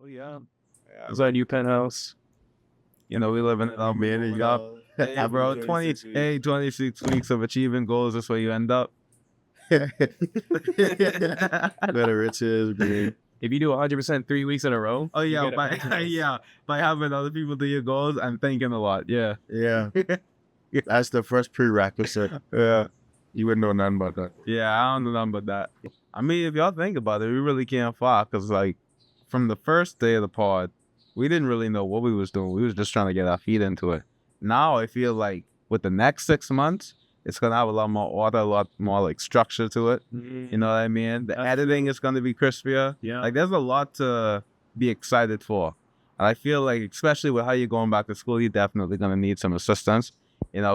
Oh yeah. Yeah, Is that a new penthouse? you know, we live in a man, yeah, bro. 26 weeks of achieving goals. That's where you end up. Where the riches, man. If you do 100% 3 weeks in a row, Oh you yeah, get a by penthouse. yeah, by having other people do your goals, I'm thinking a lot. Yeah, Yeah. That's the first prerequisite. yeah, You wouldn't know nothing about that. yeah. I don't know nothing about that. I mean, if y'all think about it, we really can't fly because, like, from the first day of the pod, we didn't really know what we was doing. We was just trying to get our feet into it. Now I feel like with the next 6 months, it's gonna have a lot more order, a lot more like structure to it. You know what I mean? The editing is gonna be crispier. Yeah. Like there's a lot to be excited for. And I feel like, especially with how you're going back to school, you're definitely gonna need some assistance.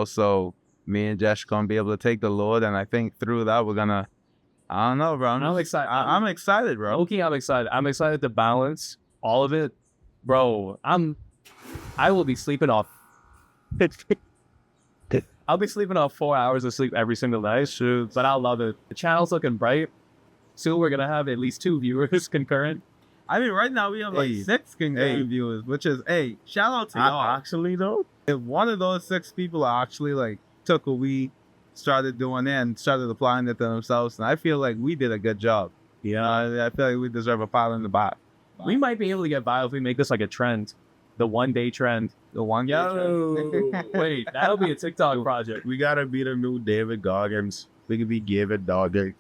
So me and Jesh gonna be able to take the load, and I think through that we're gonna. I don't know, bro. I'm excited. I'm excited, bro. Okay, I'm excited. I'm excited to balance all of it, bro. I will be sleeping off. I'll be sleeping off 4 hours of sleep every single night. Shoot. But I'll love it. The channel's looking bright. Soon we're gonna have at least 2 viewers concurrent. I mean, right now we have like Hey. 6 concurrent viewers, which is, shout out to y'all. Actually, though, If one of those 6 people actually like took what we started doing and started applying it to themselves, and I feel like we did a good job. I feel like we deserve a pat on the back. We might be able to get viral if we make this like a trend, the 1-day trend. The one Yo, wait, that'll be a TikTok project. we gotta be the new David Goggins. We could be David Goggins.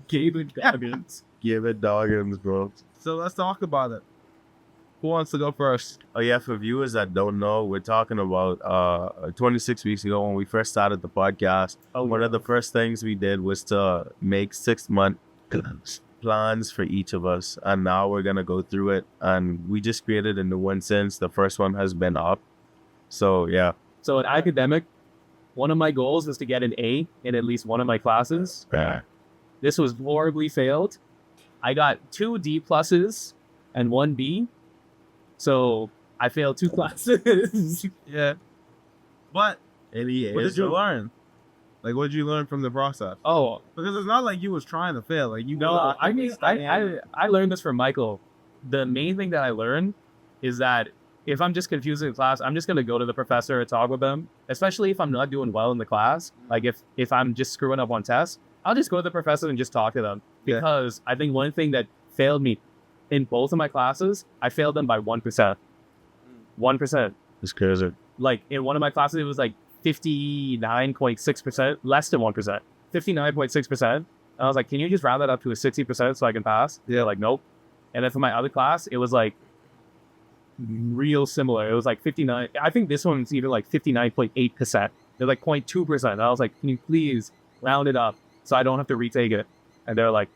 David Goggins. David Goggins, bro. So let's talk about it. Who wants to go first? Oh yeah, for viewers that don't know, we're talking about 26 weeks ago when we first started the podcast. One of the first things we did was to make 6-month plans for each of us, and now we're gonna go through it. And we just created a new one since the first one has been up. So yeah, So in academic, one of my goals is to get an A in at least one of my classes. This was horribly failed. I got 2 D pluses and 1 B. So I failed 2 classes. Yeah. But any what did you learn? Like, what did you learn from the process? Oh, Because it's not like you was trying to fail. Like, you no, I mean, I learned this from Michael. The main thing that I learned is that if I'm just confused in class, I'm just going to go to the professor and talk with them, especially if I'm not doing well in the class. Like if I'm just screwing up on tests, I'll just go to the professor and just talk to them. Yeah. Because I think one thing that failed me in both of my classes, I failed them by 1%. 1%. It's crazy. Like in one of my classes, it was like 59.6%, less than 1%, 59.6%. I was like, can you just round that up to a 60% so I can pass? Yeah. They're like, nope. And then for my other class, it was like real similar. It was like 59. I think this one's even like 59.8%. They're like 0.2%. And I was like, can you please round it up so I don't have to retake it? And they're like,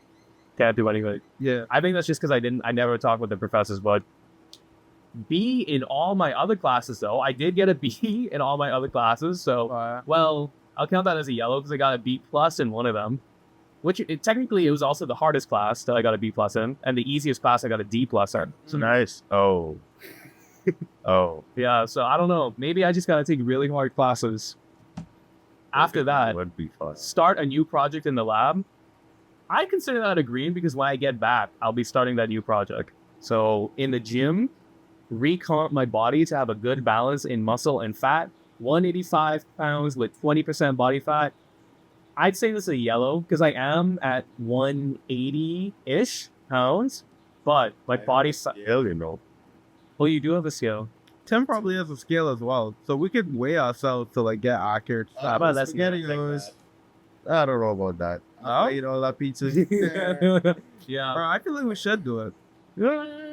can't do anything. Yeah. I think that's just because I never talked with the professors, but B in all my other classes, though. I did get a B in all my other classes. So, well, I'll count that as a yellow because I got a B plus in one of them, which technically it was also the hardest class that I got a B plus in, and the easiest class I got a D plus in. So nice. Oh. Oh. Yeah, so I don't know. Maybe I just got to take really hard classes. After that, would be fun. start a new project in the lab. I consider that a green because when I get back, I'll be starting that new project. So in the gym, recomp my body to have a good balance in muscle and fat. 185 pounds with 20% body fat. I'd say this is a yellow because I am at 180-ish pounds, but my body size. Yeah, you know. Well, you do have a scale. Tim probably has a scale as well. So we could weigh ourselves to, like, get accurate stuff. But that's SpaghettiOs. I don't know about that. Oh? Eat all that pizza. Yeah. Bro, I feel like we should do it.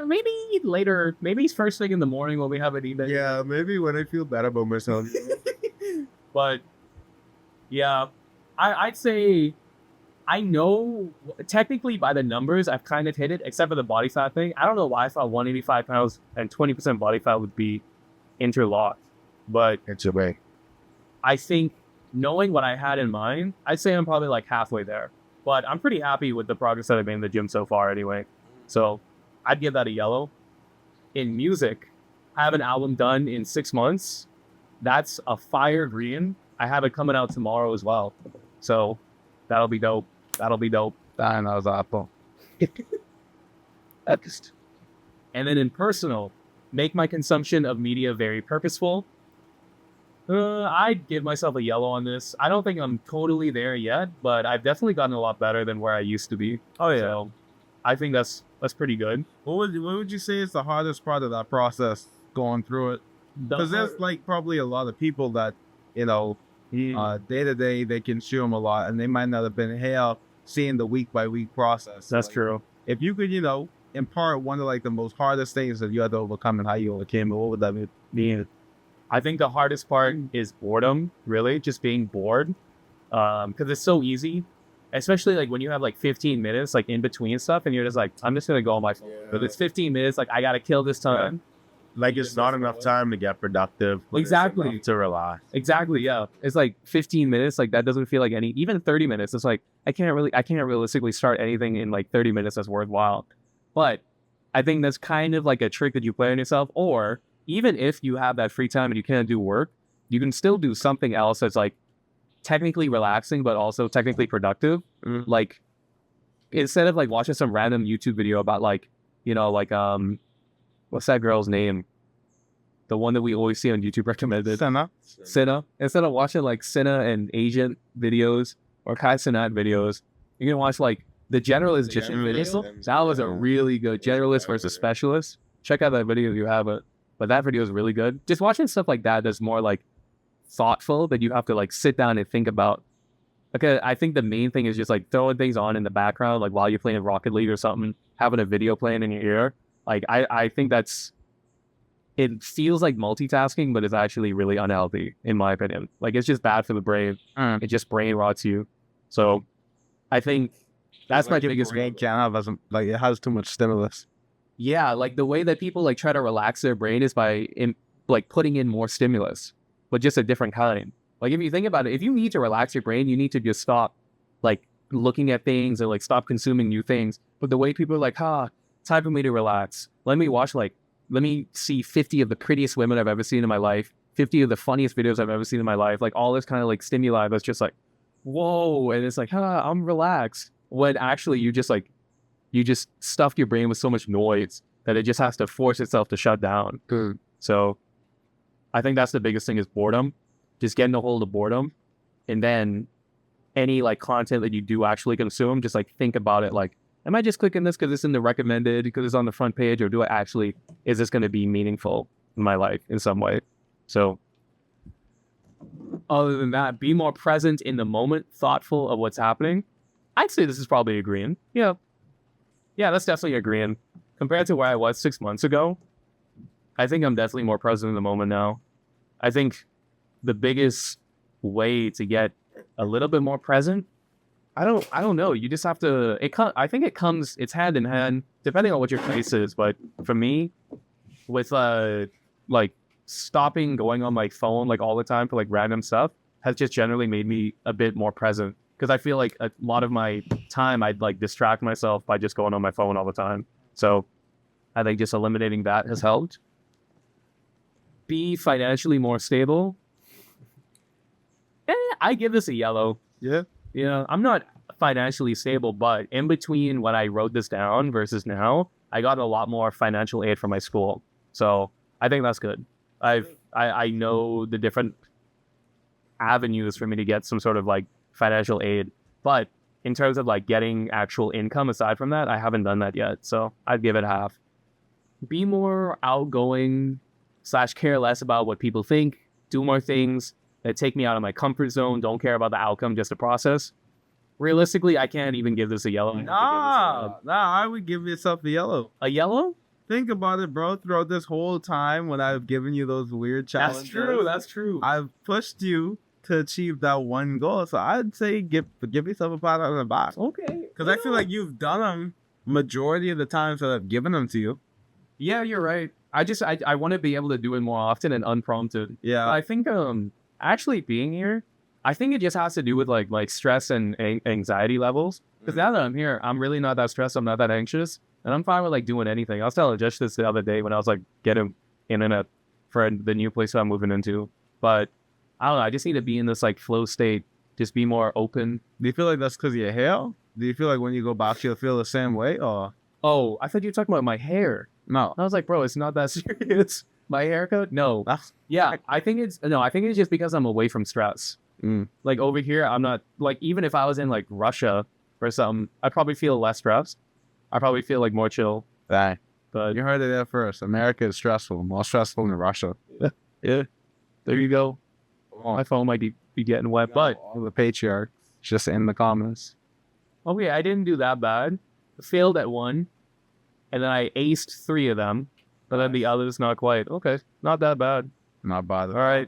Maybe later. Maybe first thing in the morning when we have an evening. Yeah, maybe when I feel bad about myself. But yeah, I'd say I know technically by the numbers I've kind of hit it, except for the body fat thing. I don't know why I thought 185 pounds and 20% body fat would be interlocked, but It's a way. I think knowing what I had in mind, I'd say I'm probably like halfway there. But I'm pretty happy with the progress that I've made in the gym so far anyway. So I'd give that a yellow. In music, I have an album done in 6 months. That's a fire green. I have it coming out tomorrow as well. So that'll be dope. That'll be dope. Damn, that was awful. And then in personal, make my consumption of media very purposeful. I'd give myself a yellow on this. I don't think I'm totally there yet, but I've definitely gotten a lot better than where I used to be. Oh yeah. So I think that's pretty good. What would you say is the hardest part of that process going through it? Because there's like probably a lot of people that, you know, day to day they consume a lot, and they might not have been here seeing the week by week process. That's like, true. If you could, you know, impart one of like the most hardest things that you had to overcome and how you overcame it, what would that be? I think the hardest part is boredom, really, just being bored. Because it's so easy, especially like when you have like 15 minutes like in between stuff and you're just like, I'm just going to go on my phone. But it's 15 minutes, like I got to kill this time. Like it's not enough time to get productive. Exactly. To relax. Exactly, yeah. It's like 15 minutes, like that doesn't feel like any, even 30 minutes. It's like, I can't realistically start anything in like 30 minutes that's worthwhile. But I think that's kind of like a trick that you play on yourself. Or even if you have that free time and you can't do work, you can still do something else that's like technically relaxing, but also technically productive. Like instead of like watching some random YouTube video about like, you know, like, what's that girl's name? The one that we always see on YouTube recommended. Sina. Instead of watching like Sina and agent videos or Kai Cenat videos, you can watch like the generalist video. That was a really good generalist versus specialist. Check out that video if you haven't. But that video is really good. Just watching stuff like that that's more like thoughtful, that you have to like sit down and think about. Okay, I think the main thing is just like throwing things on in the background, like while you're playing Rocket League or something, having a video playing in your ear. Like I think it feels like multitasking, but it's actually really unhealthy in my opinion. Like it's just bad for the brain. It just brain rots you. So I think that's like my biggest brain can't have like it has too much stimulus. Yeah, like the way that people like try to relax their brain is by like putting in more stimulus, but just a different kind. Like if you think about it, if you need to relax your brain, you need to just stop like looking at things or like stop consuming new things. But the way people are like, time for me to relax. Let me see 50 of the prettiest women I've ever seen in my life, 50 of the funniest videos I've ever seen in my life, like all this kind of like stimuli that's just like, whoa, and it's like, I'm relaxed. When actually you just stuffed your brain with so much noise that it just has to force itself to shut down. So I think that's the biggest thing is boredom, just getting a hold of boredom. And then any like content that you do actually consume, just like think about it like, am I just clicking this because it's in the recommended, because it's on the front page, or is this going to be meaningful in my life in some way? So other than that, be more present in the moment, thoughtful of what's happening. I'd say this is probably agreeing. Yeah, that's definitely agreeing. Compared to where I was 6 months ago, I think I'm definitely more present in the moment now. I think the biggest way to get a little bit more present, I don't know. You just have to. I think it's hand in hand, depending on what your case is. But for me, with like stopping going on my phone like all the time for like random stuff has just generally made me a bit more present. Because I feel like a lot of my time I'd like distract myself by just going on my phone all the time. So I think just eliminating that has helped. Be financially more stable. I give this a yellow. Yeah. Yeah, I'm not financially stable, but in between when I wrote this down versus now, I got a lot more financial aid from my school. So I think that's good. I know the different avenues for me to get some sort of like financial aid. But in terms of like getting actual income aside from that, I haven't done that yet. So I'd give it half. Be more outgoing / care less about what people think. Do more things that take me out of my comfort zone. Don't care about the outcome, just the process. Realistically, I can't even give this a yellow. Nah, I would give yourself a yellow. A yellow? Think about it, bro. Throughout this whole time when I've given you those weird challenges. That's true. I've pushed you to achieve that one goal. So I'd say give yourself a pat on the back. Okay. Because I feel like you've done them majority of the times that I've given them to you. Yeah, you're right. I want to be able to do it more often and unprompted. Yeah. But I think actually being here, I think it just has to do with like stress and anxiety levels. Because now that I'm here, I'm really not that stressed. I'm not that anxious, and I'm fine with like doing anything. I was telling Jesh this the other day when I was like getting internet for the new place that I'm moving into. But I don't know. I just need to be in this like flow state. Just be more open. Do you feel like that's because of your hair? Do you feel like when you go back, you'll feel the same way? Or Oh, I thought you were talking about my hair. No. I was like, bro, it's not that serious. My haircut? No. Yeah, I think it's just because I'm away from stress. Like over here, I'm not like, even if I was in like Russia or something, I'd probably feel less stressed. I probably feel like more chill. Right. But You heard it there first. America is stressful, more stressful than Russia. yeah, there you go. My phone might be getting wet, but all the patriarchs just in the comments. okay, I didn't do that bad. I failed at one, and then I aced 3 of them, but then the others not quite. Okay, not that bad. Not bothered. All right.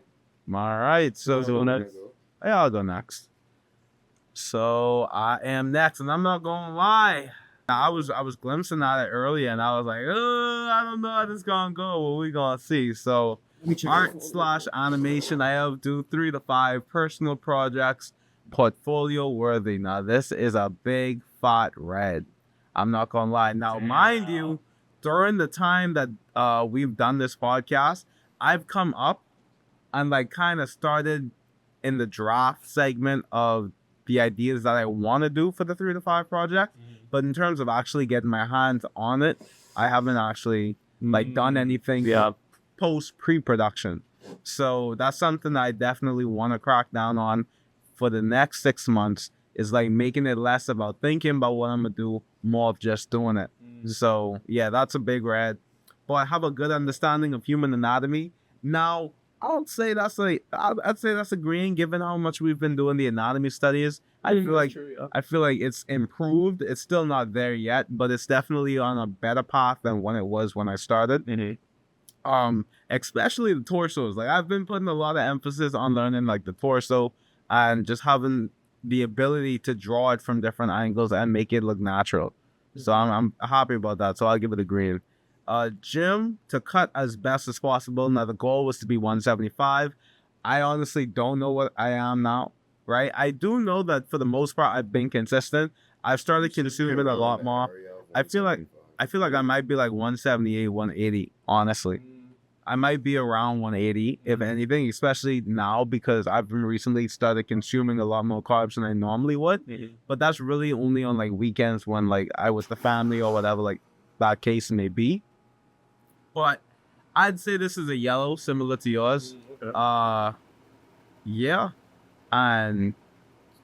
All right. So next. I'll go next. So I am next, and I'm not gonna lie. I was glimpsing at it earlier, and I was like, I don't know how this gonna go. What we gonna see? So art/animation, I have do 3 to 5 personal projects, portfolio worthy. Now this is a big fat red. I'm not gonna lie. Now, mind you, during the time that we've done this podcast, I've come up and like kind of started in the draft segment of the ideas that I want to do for the 3 to 5 project. But in terms of actually getting my hands on it, I haven't actually like done anything post pre-production. So that's something I definitely want to crack down on for the next 6 months, is like making it less about thinking about what I'm gonna do, more of just doing it. So yeah, that's a big red. But I have a good understanding of human anatomy. Now, I'd say that's agreeing, given how much we've been doing the anatomy studies. I feel like it's improved. It's still not there yet, but it's definitely on a better path than when it was when I started. Especially the torsos. Like, I've been putting a lot of emphasis on learning like the torso and just having the ability to draw it from different angles and make it look natural. So I'm happy about that. So I'll give it a green. Gym, to cut as best as possible. Now the goal was to be 175. I honestly don't know what I am now, right? I do know that for the most part I've been consistent. I've started consuming a lot more. I feel like I might be like 178, 180, honestly. I might be around 180, if anything, especially now because I've been recently started consuming a lot more carbs than I normally would. But that's really only on like weekends when like I was the family or whatever, like that case may be. But I'd say this is a yellow, similar to yours. Yeah. And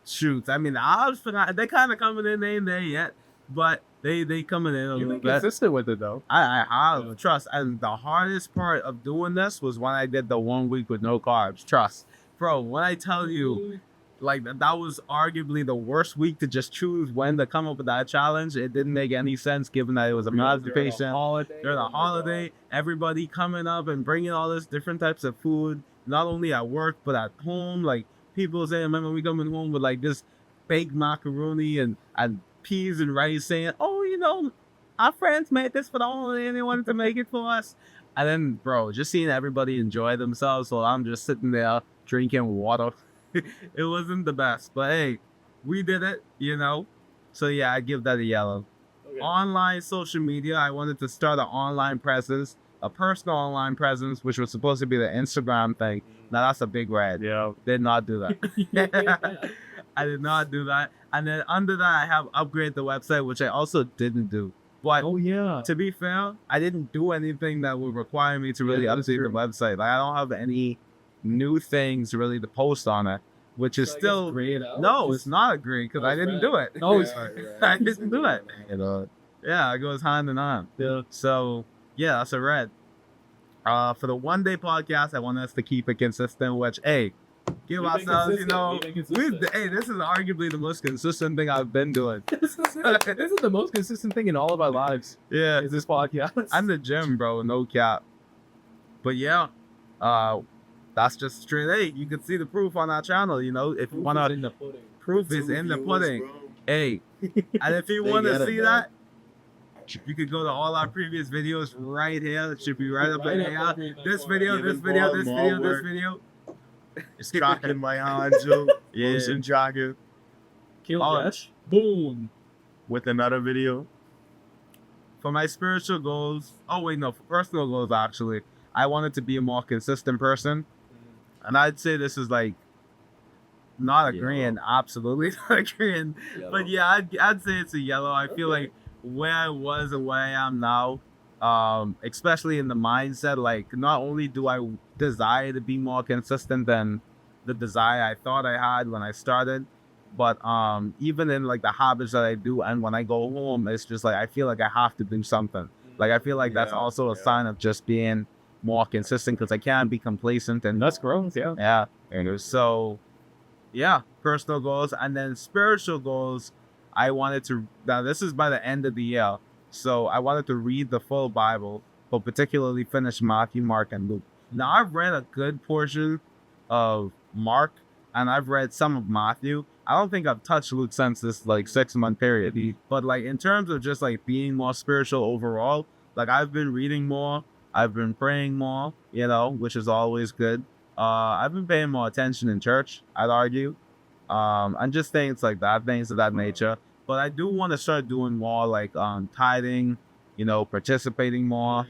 shoot, I mean, they kind of coming in, they ain't there yet, but they coming in a little bit. Consistent with it though. I have trust, and the hardest part of doing this was when I did the 1 week with no carbs. Trust, bro. When I tell you, like that was arguably the worst week to just choose when to come up with that challenge. It didn't make any sense given that it was a medical patient during a holiday. Everybody coming up and bringing all this different types of food, not only at work but at home. Like people saying, remember we coming home with like this baked macaroni and peas and rice, saying, oh, you know, our friends made this for the holiday and they wanted to make it for us. And then, bro, just seeing everybody enjoy themselves while I'm just sitting there drinking water. It wasn't the best, but hey, we did it, you know. So yeah, I give that a yellow. Online social media, I wanted to start an online presence, a personal online presence, which was supposed to be the Instagram thing. Now that's a big red. Yeah. Did not do that. I did not do that. And then under that, I have upgrade the website, which I also didn't do. But to be fair, I didn't do anything that would require me to really update the website. Like I don't have any new things really to post on it, which is still no, it's not a green because I didn't do it. No, I didn't do it. Yeah, it goes hand in hand. Yeah. So yeah, that's a red. For the 1 day podcast, I want us to keep it consistent, which give ourselves, you know, this is arguably the most consistent thing I've been doing. This is the most consistent thing in all of our lives. Yeah, is this podcast. I'm the gym, bro, no cap. But yeah, that's just straight A. You can see the proof on our channel, you know. If you want to, proof is in the pudding. Hey, and if you want to see that, you could go to all our previous videos right here. It should be right up in here. This video. It's tracking my hand, Joe. Yeah, and tracking. Kill jesh. Boom. With another video. For my spiritual goals, for personal goals actually, I wanted to be a more consistent person. And I'd say this is like not agreeing, absolutely not agreeing. But yeah, I'd say it's a yellow. I feel like where I was and where I am now, especially in the mindset, like not only do I desire to be more consistent than the desire I thought I had when I started, but even in like the habits that I do, and when I go home, it's just like I feel like I have to do something. Like I feel like that's also a sign of just being more consistent, because I can't be complacent. And That's growth, yeah. yeah, and so yeah, personal goals. And then spiritual goals, I wanted to, now this is by the end of the year, so I wanted to read the full Bible, but particularly finish Matthew, Mark, and Luke. Now I've read a good portion of Mark, and I've read some of Matthew. I don't think I've touched Luke since this like 6-month period. But like in terms of just like being more spiritual overall, like I've been reading more, I've been praying more, which is always good. I've been paying more attention in church, I'd argue. And just things like that, things of that nature. But I do want to start doing more like tithing, participating more.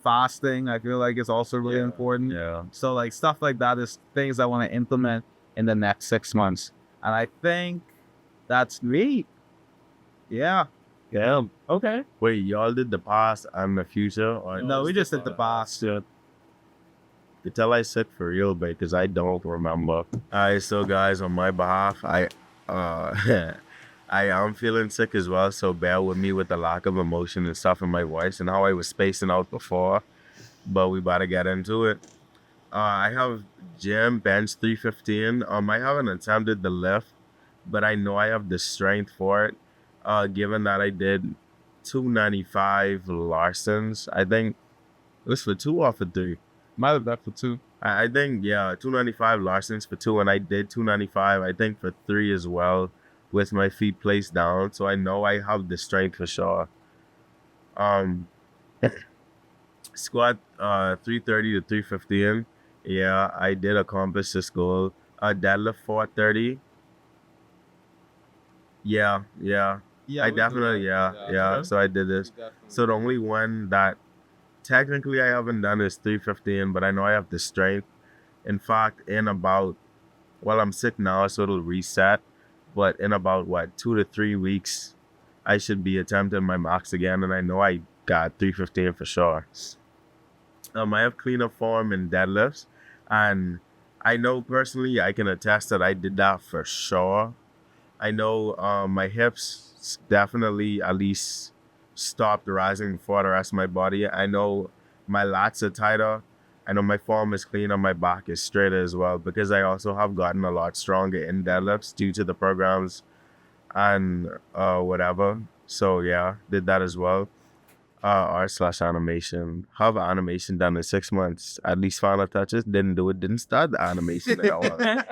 Fasting, I feel like is also really important. Yeah. So like stuff like that is things I want to implement in the next 6 months. And I think that's me. Yeah. Yeah. Okay. Wait, y'all did the past and the future? Or No, we just did the past. You can tell I sick for real, babe, because I don't remember. Alright, so guys, on my behalf, I am feeling sick as well, so bear with me with the lack of emotion and stuff in my voice and how I was spacing out before, but we about to get into it. I have gym, bench 315. I haven't attempted the lift, but I know I have the strength for it, given that I did 295 Larsons. I think it was for 2 or for 3. Might have been for 2. I think, 295 Larsons for 2, and I did 295, I think, for 3 as well, with my feet placed down, so I know I have the strength for sure. Squat 330 to 315. Yeah, I did accomplish this goal. Deadlift 430. Yeah. I definitely, so I did this. So the only one that technically I haven't done is 315, but I know I have the strength. In fact, I'm sick now, so it'll reset. But in about 2 to 3 weeks, I should be attempting my max again, and I know I got 315 for sure. I have cleanup form in deadlifts, and I know personally I can attest that I did that for sure. I know my hips definitely at least stopped rising for the rest of my body. I know my lats are tighter. I know my form is clean and my back is straighter as well, because I also have gotten a lot stronger in deadlifts due to the programs and whatever. So yeah, did that as well. Art/animation. Have animation done in 6 months. At least final touches. Didn't do it. Didn't start the animation at all.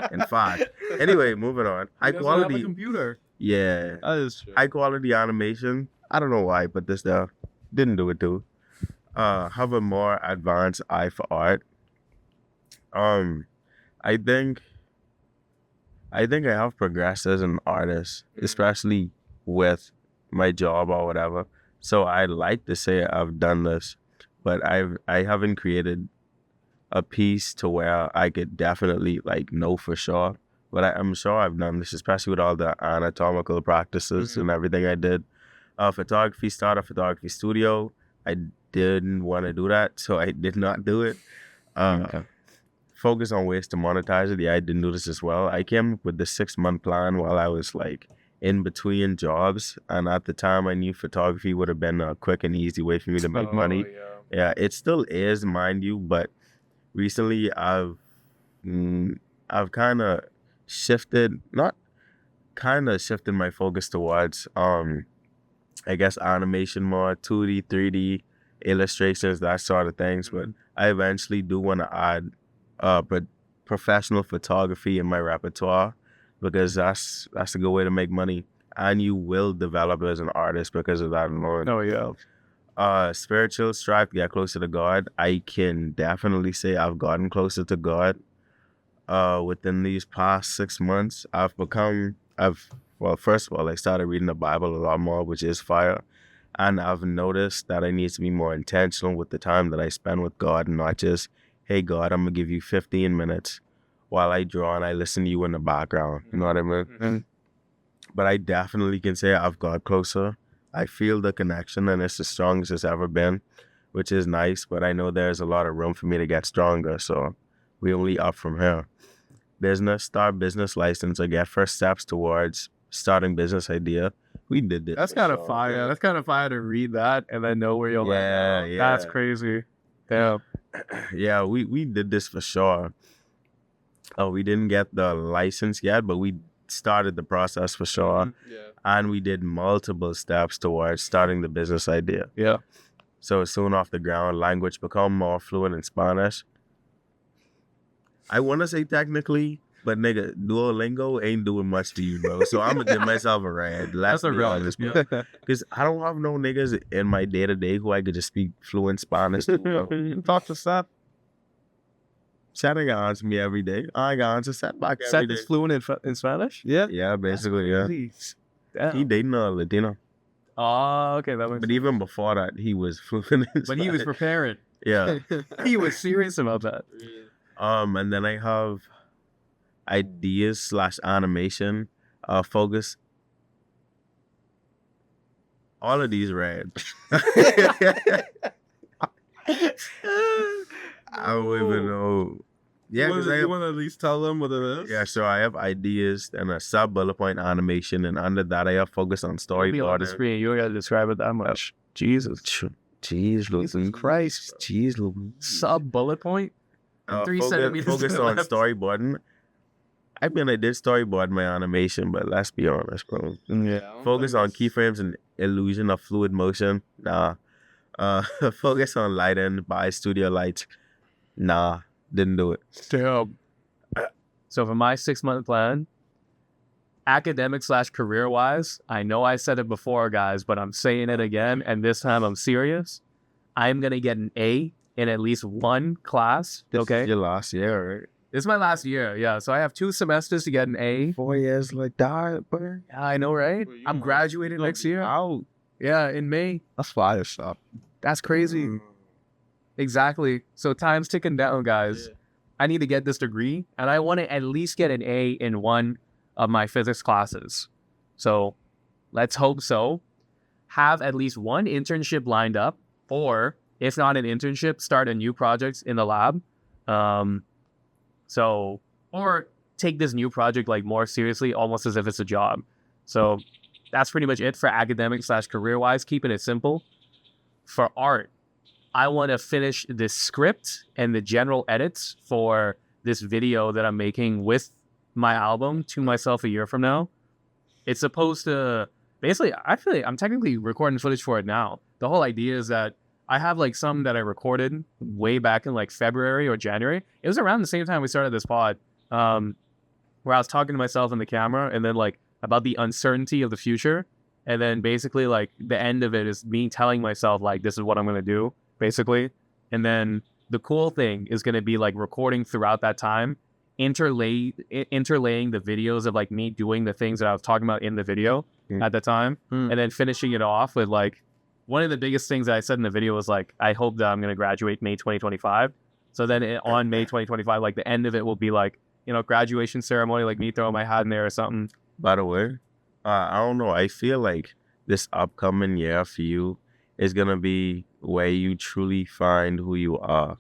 In fact. Anyway, moving on. High quality. Computer. Yeah. That is true. High quality animation. I don't know why I put this there. Didn't do it too. Have a more advanced eye for art. I think I have progressed as an artist, especially with my job or whatever. So I'd like to say I've done this, but I haven't created a piece to where I could definitely know for sure. But I'm sure I've done this, especially with all the anatomical practices and everything I did. Photography, start a photography studio. I didn't want to do that, so I did not do it. Focus on ways to monetize it. Yeah, I didn't do this as well. I came up with the 6-month plan while I was in between jobs, and at the time I knew photography would have been a quick and easy way for me to make money. Yeah, it still is, mind you, but recently I've kind of shifted my focus towards I guess animation more, 2D, 3D, illustrations, that sort of things. But I eventually do want to add professional photography in my repertoire, because that's a good way to make money, and you will develop as an artist because of that alone. Oh yeah. Spiritual, strive to get closer to God. I can definitely say I've gotten closer to God within these past 6 months. First of all, I started reading the Bible a lot more, which is fire. And I've noticed that I need to be more intentional with the time that I spend with God, and not just, hey, God, I'm going to give you 15 minutes while I draw and I listen to you in the background. You know what I mean? But I definitely can say I've got closer. I feel the connection and it's the strongest it's ever been, which is nice, but I know there's a lot of room for me to get stronger, so we only up from here. Start business license, or get first steps towards starting business idea. We did this. That's for kind of sure. fire. That's kind of fire to read that and then know where you're Yeah, at. yeah. That's crazy. Damn. Yeah, we did this for sure. Oh, we didn't get the license yet, but we started the process for sure. Yeah. And we did multiple steps towards starting the business idea. Yeah. So soon off the ground, language become more fluent in Spanish. I want to say technically, but nigga, Duolingo ain't doing much to you, bro. So I'm gonna give myself a ride. That's a real honest, bro. Because I don't have no niggas in my day to day who I could just speak fluent Spanish to. Bro. Talk to Seth. Seth ain't gonna answer me every day. I ain't gonna answer Seth back every Seth day. is fluent in Spanish? Yeah. Yeah, basically, yeah. Please. He Damn. dating a Latino. Oh, okay. That makes But even before that, he was fluent in But he was Spanish. preparing. Yeah. He was serious about that. And then I have ideas / animation focus. All of these red. I don't even know. Yeah, because you want to at least tell them what it is? yeah, so I have ideas and a sub bullet point animation, and under that I have focus on It'll be on the storyboarding. screen. You gotta describe it that much. Jesus. Jeez, Jesus Christ. Jeez, Louis. Sub bullet point? 3 centimeters to Focus the on left. storyboarding. I mean, I did storyboard my animation, but let's be honest, bro. Yeah. Focus on keyframes and illusion of fluid motion. Nah. Focus on lighting by studio lights. Nah, didn't do it. Damn. So for my 6-month plan, academic / career wise, I know I said it before, guys, but I'm saying it again, and this time I'm serious. I'm gonna get an A in at least one class. Okay, Your last year, right? this is my last year. Yeah, so I have 2 semesters to get an A. 4 years like that, bro. Yeah, I know, right? Well, you I'm might- graduating next year. Out. Yeah, in May. That's fire stuff. That's crazy. Exactly. So time's ticking down, guys. Yeah. I need to get this degree, and I want to at least get an A in one of my physics classes. So let's hope so. Have at least one internship lined up, or if not an internship, start a new project in the lab. Or take this new project like more seriously, almost as if it's a job. So that's pretty much it for academic / career wise, keeping it simple. For art, I want to finish this script and the general edits for this video that I'm making with my album to myself a year from now. It's supposed to basically, I feel like I'm technically recording footage for it now. The whole idea is that I have like some that I recorded way back in like February or January. It was around the same time we started this pod, where I was talking to myself in the camera and then like about the uncertainty of the future. And then basically like the end of it is me telling myself like, this is what I'm going to do, basically. And then the cool thing is going to be like recording throughout that time, interlaying the videos of like me doing the things that I was talking about in the video at the time. And then finishing it off with like, one of the biggest things that I said in the video was like, I hope that I'm going to graduate May 2025. So then on May 2025, like the end of it will be like, you know, graduation ceremony, like me throwing my hat in there or something. By the way, I don't know. I feel like this upcoming year for you is going to be where you truly find who you are.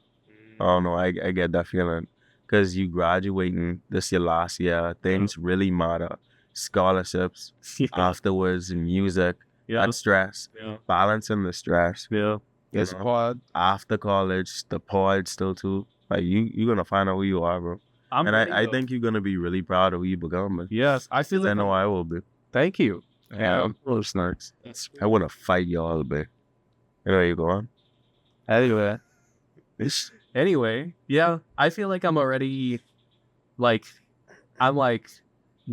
I don't know. I get that feeling. Because you graduating, this your last year. Things really matter. Scholarships, afterwards, music, and stress. Yeah. Balancing the stress. Yeah. It's know? hard. After college, the pod still too. Like you're going to find out who you are, bro. And I think you're going to be really proud of who you become. Man. yes, I feel I like. know I will be. Thank you. Yeah. Little snarks. I want to fight y'all, babe. Anyway, you go on. Anyway, yeah, I feel like I'm already, like, I'm like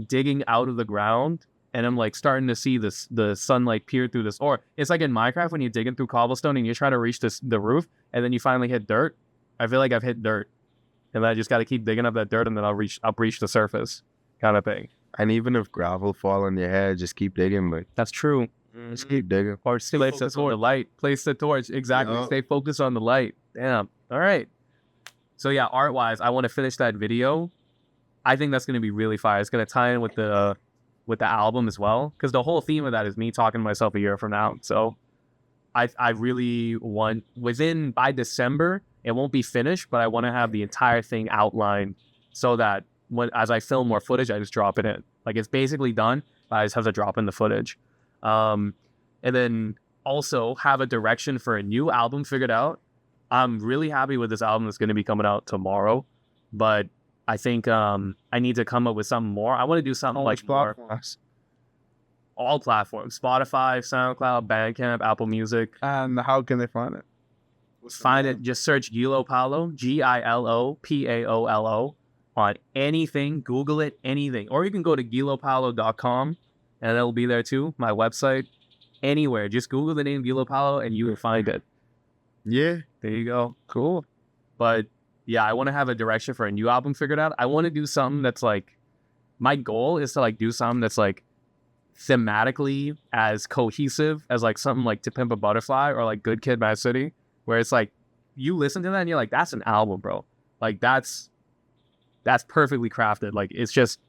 digging out of the ground, and I'm like starting to see the sunlight peer through this. Or it's like in Minecraft when you're digging through cobblestone and you're trying to reach the roof, and then you finally hit dirt. I feel like I've hit dirt, and then I just got to keep digging up that dirt, and then I'll breach the surface, kind of thing. And even if gravel fall on your head, just keep digging. Like, That's true. just keep digging. Or stay focused on the light. Place the torch. Exactly. Yeah. Stay focused on the light. Damn. All right. So yeah, art-wise, I want to finish that video. I think that's going to be really fire. It's going to tie in with the with the album as well, because the whole theme of that is me talking to myself a year from now. So I really want, by December, it won't be finished, but I want to have the entire thing outlined so that as I film more footage, I just drop it in. Like, it's basically done, but I just have to drop in the footage. And then also have a direction for a new album figured out. I'm really happy with this album that's going to be coming out tomorrow, but I think I need to come up with something more. I want to do something like more. All platforms: Spotify, SoundCloud, Bandcamp, Apple Music. And how can they find it? Find it. Just search Gilo Paolo, GILOPAOLO, on anything. Google it, anything. Or you can go to gilopalo.com and it'll be there too. My website, anywhere. Just Google the name Gilo Paolo and you will find it. Yeah. There you go. Cool. But yeah, I want to have a direction for a new album figured out. I want to do something that's like, my goal is to like do something that's like thematically as cohesive as like something like To Pimp a Butterfly or like Good Kid, Mad City, where it's like you listen to that and you're like, that's an album, bro. Like that's perfectly crafted. Like, it's just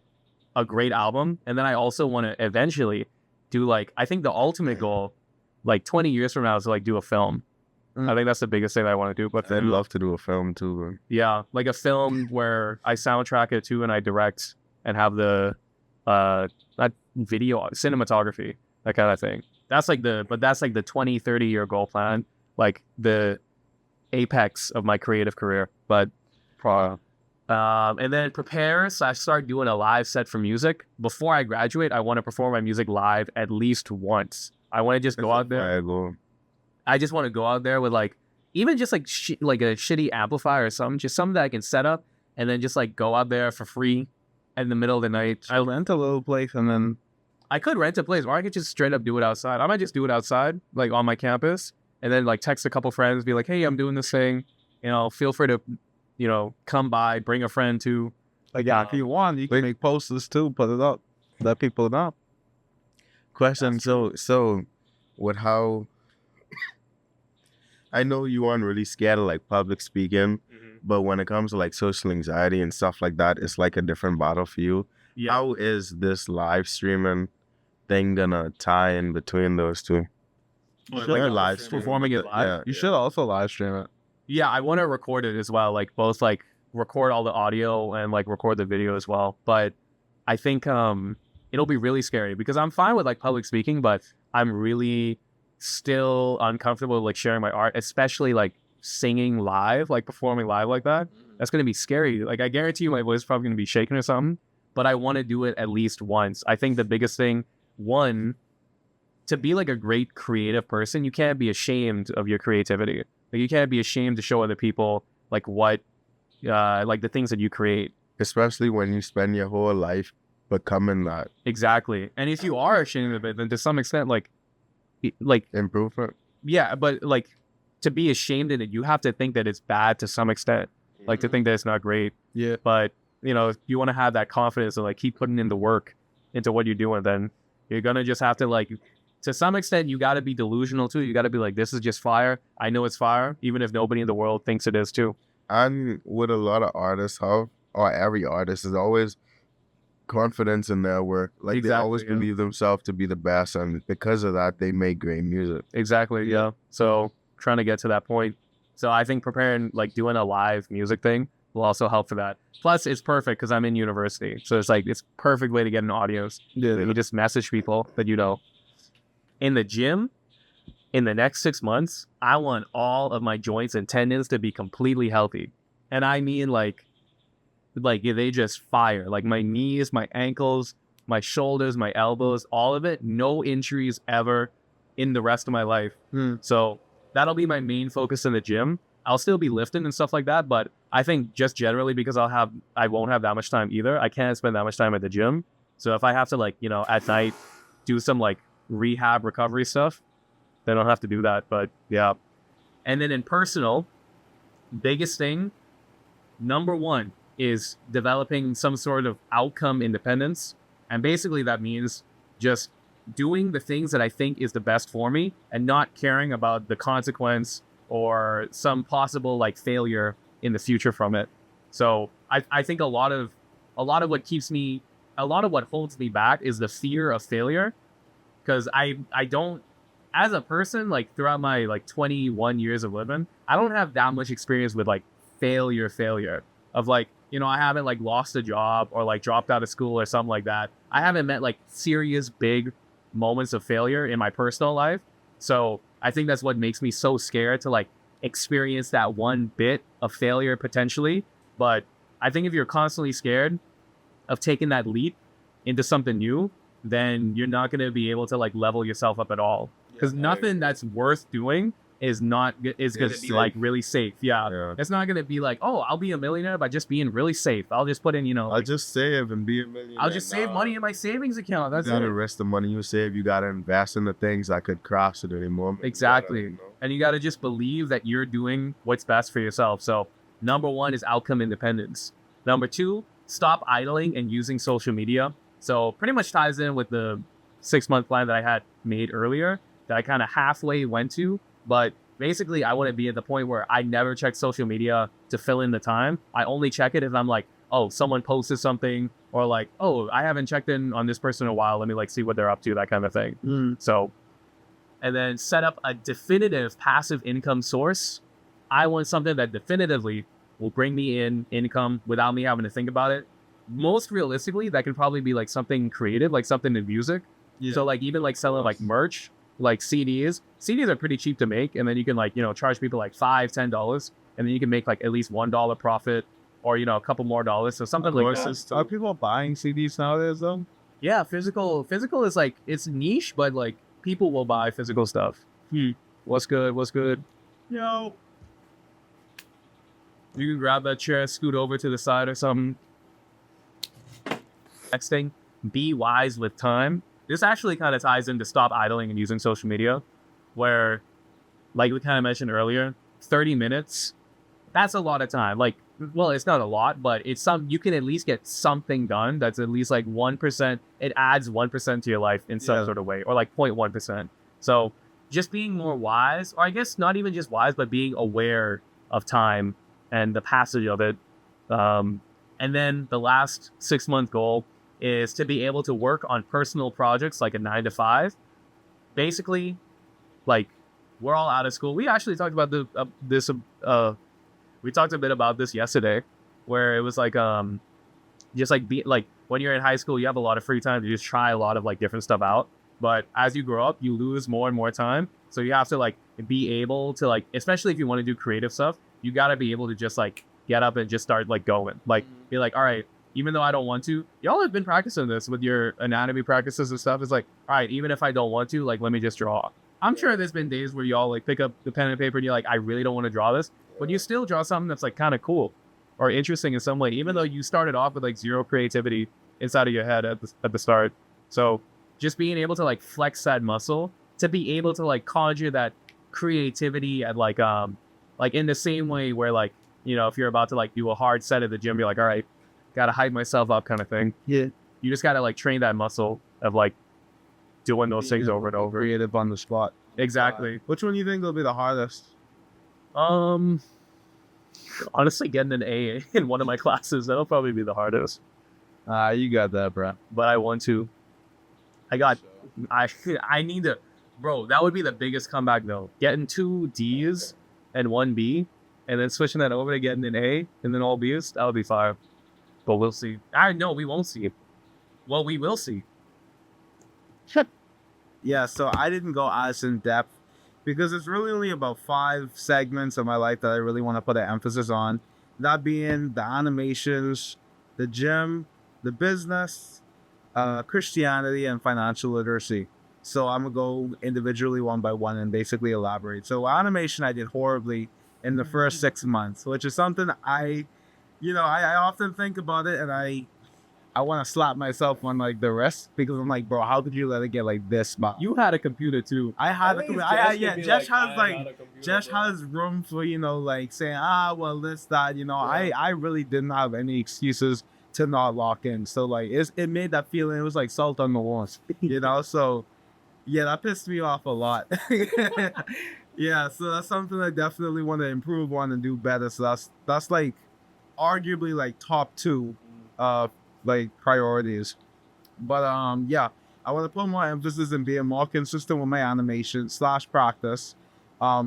a great album. And then I also want to eventually do, like, I think the ultimate goal, like 20 years from now, is to like do a film. I think that's the biggest thing I want to do. But I'd love to do a film too, man. Yeah, like a film where I soundtrack it too and I direct and have the not video, cinematography, that kind of thing. That's like the 20, 30-year goal plan, like the apex of my creative career. But and then start doing a live set for music. Before I graduate, I want to perform my music live at least once. I want to just go out there. I just want to go out there with like, even just like like a shitty amplifier or something, just something that I can set up and then just like go out there for free in the middle of the night. I rent a little place and then I could rent a place, or I could just straight up do it outside. I might just do it outside, like on my campus, and then like text a couple friends, be like, hey, I'm doing this thing. You know, feel free to, you know, come by, bring a friend too. Like, yeah, if you want, you can make posters too, put it up, let people know. Question. So with how, I know you aren't really scared of like public speaking, but when it comes to like social anxiety and stuff like that, it's like a different battle for you. Yeah. How is this live streaming thing gonna tie in between those two? Like live performing it live. Yeah. You should also live stream it. Yeah, I want to record it as well. Like both, like record all the audio and like record the video as well. But I think it'll be really scary because I'm fine with like public speaking, but I'm really still uncomfortable with like sharing my art, especially like singing live, like performing live like that. That's gonna be scary. Like I guarantee you my voice is probably gonna be shaking or something. But I want to do it at least once. I think the biggest thing, one, to be like a great creative person, you can't be ashamed of your creativity. Like you can't be ashamed to show other people like what, like the things that you create. Especially when you spend your whole life becoming that. Exactly. And if you are ashamed of it, then to some extent, like improvement. Yeah, but like to be ashamed of it, you have to think that it's bad to some extent. Like to think that it's not great. Yeah. But you know, if you want to have that confidence and like keep putting in the work into what you're doing, then you're gonna just have to like, to some extent, you got to be delusional too. You got to be like, this is just fire. I know it's fire, even if nobody in the world thinks it is too. And with a lot of artists, or every artist, is always confidence in their work. Like they always believe themselves to be the best, and because of that, they make great music. Exactly. Yeah. So trying to get to that point. So I think preparing, like doing a live music thing will also help for that. Plus, it's perfect because I'm in university. So it's like, it's perfect way to get an audience. Yeah. You just message people that you know. In the gym, in the next 6 months, I want all of my joints and tendons to be completely healthy. And I mean like they just fire. Like my knees, my ankles, my shoulders, my elbows, all of it. No injuries ever in the rest of my life. So that'll be my main focus in the gym. I'll still be lifting and stuff like that, but I think just generally because I won't have that much time either. I can't spend that much time at the gym. So if I have to like, you know, at night do some like rehab recovery stuff, then I'll have to do that. But yeah. And then in personal, biggest thing, number one is developing some sort of outcome independence. And basically that means just doing the things that I think is the best for me and not caring about the consequence or some possible like failure in the future from it. So I think a lot of what keeps me a lot of what holds me back is the fear of failure. Because I don't, as a person, like throughout my like 21 years of living, I don't have that much experience with like failure of like, you know, I haven't like lost a job or like dropped out of school or something like that. I haven't met like serious big moments of failure in my personal life. So I think that's what makes me so scared to like experience that one bit of failure potentially. But I think if you're constantly scared of taking that leap into something new, then you're not going to be able to like level yourself up at all. Because nothing that's worth doing is not is going to be like really safe. Yeah. It's not going to be like, oh, I'll be a millionaire by just being really safe. I'll just put in, you know, I'll just save and be a millionaire. I'll just save money in my savings account. That's you gotta it. rest the money you save. You gotta invest in the things that could cross it anymore. Exactly. And you got to just believe that you're doing what's best for yourself. So number 1 is outcome independence. Number 2, stop idling and using social media. So pretty much ties in with the 6-month plan that I had made earlier that I kind of halfway went to. But basically, I want to be at the point where I never check social media to fill in the time. I only check it if I'm like, oh, someone posted something, or like, oh, I haven't checked in on this person in a while. Let me like see what they're up to, that kind of thing. So, and then set up a definitive passive income source. I want something that definitively will bring me in income without me having to think about it. Most realistically, that could probably be like something creative, like something in music. So like even like selling like merch, like CDs. CDs are pretty cheap to make, and then you can like, you know, charge people like $5-10, and then you can make like at least $1 profit, or you know, a couple more dollars. So something like that. Are people buying CDs nowadays though? Yeah, physical is like, it's niche, but like people will buy physical stuff. What's good? Yo. You can grab that chair, scoot over to the side or something. Next thing, be wise with time. This actually kind of ties into stop idling and using social media, where, like we kind of mentioned earlier, 30 minutes, that's a lot of time. Like, well, it's not a lot, but it's some, you can at least get something done that's at least like 1%. It adds 1% to your life in some sort of way, or like 0.1%. So just being more wise, or I guess not even just wise, but being aware of time and the passage of it. And then the last 6-month goal is to be able to work on personal projects like a 9-to-5. Basically, like, we're all out of school. We actually talked about we talked a bit about this yesterday, where it was like, just like when you're in high school, you have a lot of free time to just try a lot of like different stuff out. But as you grow up, you lose more and more time. So you have to like be able to like, especially if you want to do creative stuff, you got to be able to just like get up and just start like going, like be like, all right, even though I don't want to, y'all have been practicing this with your anatomy practices and stuff. It's like, all right, even if I don't want to, like, let me just draw. I'm sure there's been days where y'all like pick up the pen and paper and you're like, I really don't want to draw this, but you still draw something that's like kind of cool or interesting in some way, even though you started off with like zero creativity inside of your head at the start. So just being able to like flex that muscle to be able to like conjure that creativity at like in the same way where like, you know, if you're about to like do a hard set at the gym, you're like, all right, gotta hype myself up kind of thing. Yeah. You just gotta like train that muscle of like doing those things over and over. Creative on the spot. Exactly. Which one do you think will be the hardest? Honestly, getting an A in one of my classes, that'll probably be the hardest. You got that, bro. But I want to. I need to, bro, that would be the biggest comeback though. Getting 2 D's and 1 B, and then switching that over to getting an A and then all B's, that would be fire. But we'll see. No, we won't see. Well, we will see. Yeah, so I didn't go as in depth because it's really only about 5 segments of my life that I really want to put an emphasis on. That being the animations, the gym, the business, Christianity, and financial literacy. So I'm going to go individually one by one and basically elaborate. So animation, I did horribly in the first 6 months, which is something I often think about it, and I want to slap myself on like the wrist because I'm like, bro, how could you let it get like this bad? You had a computer too. I had a computer. Jesh has room for, you know, like saying, well, this, that, you know. I really didn't have any excuses to not lock in. So like it made that feeling. It was like salt on the wounds, you know. So yeah, that pissed me off a lot. Yeah, so that's something I definitely want to improve on and do better. So that's like arguably like top 2 like priorities. But yeah, I want to put more emphasis in being more consistent with my animation / practice.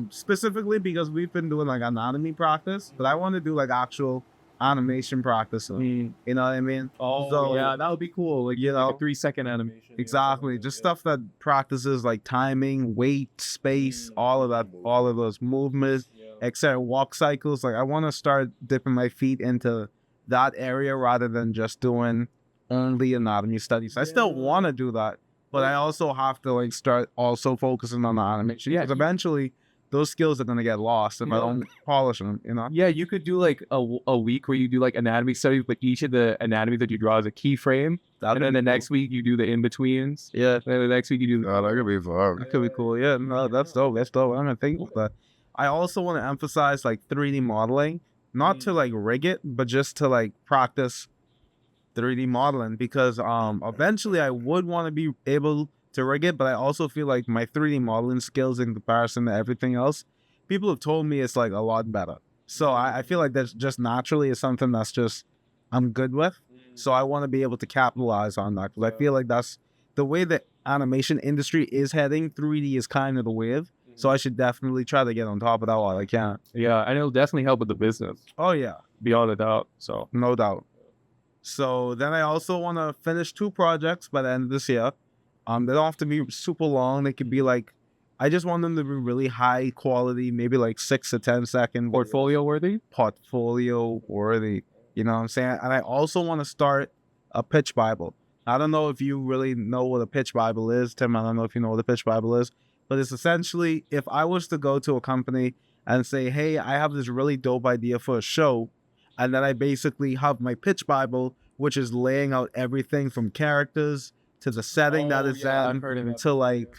Specifically because we've been doing like anatomy practice, but I want to do like actual animation practice. You know what I mean? Oh, So, yeah, that would be cool. Like, you know, a 3-second animation. Exactly. Just stuff that practices like timing, weight, space, all of that, all of those movements, etc. Walk cycles. Like I want to start dipping my feet into that area rather than just doing only anatomy studies. I still want to do that, but I also have to like start also focusing on the animation. Yeah. Because eventually those skills are gonna get lost if I don't polish them. You know. Yeah, you could do like a week where you do like anatomy studies, but each of the anatomy that you draw is a keyframe. And then the next week you do the in-betweens. Yeah. And then the next week you do Oh, that could be fun. That could be cool. Yeah, no, that's dope. That's dope. I'm gonna think about that. I also want to emphasize like 3D modeling, not to like rig it, but just to like practice 3D modeling because eventually I would want to be able to rig it, but I also feel like my 3D modeling skills in comparison to everything else, people have told me it's like a lot better. So I feel like that's just naturally is something that's just I'm good with. So I want to be able to capitalize on that because I feel like that's the way the animation industry is heading. 3D is kind of the wave. So I should definitely try to get on top of that while I can. Yeah, and it'll definitely help with the business, Oh yeah, beyond a doubt. So no doubt. So then I also want to finish 2 projects by the end of this year. They don't have to be super long. They could be like, I just want them to be really high quality, maybe like 6 to 10 second portfolio worthy. portfolio worthy. You know what I'm saying? And I also want to start a pitch Bible. I don't know if you really know what a pitch Bible is, Tim. I don't know if you know what a pitch Bible is, but it's essentially if I was to go to a company and say, hey, I have this really dope idea for a show, and then I basically have my pitch Bible, which is laying out everything from characters to the setting that it's in, to like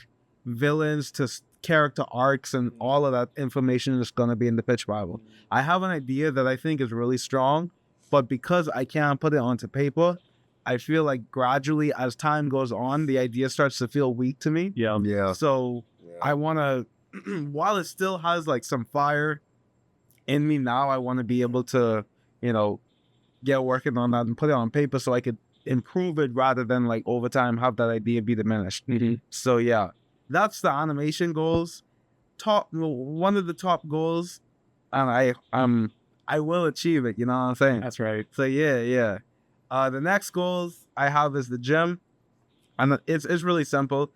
villains to character arcs and all of that information is going to be in the pitch Bible. I have an idea that I think is really strong, but because I can't put it onto paper, I feel like gradually as time goes on, the idea starts to feel weak to me. Yeah. So I want to, while it still has like some fire in me now, I want to be able to, you know, get working on that and put it on paper so I could improve it rather than like over time have that idea be diminished. So yeah, that's the animation goals. One of the top goals, and I will achieve it. You know what I'm saying? That's right. So yeah. The next goals I have is the gym, and it's really simple.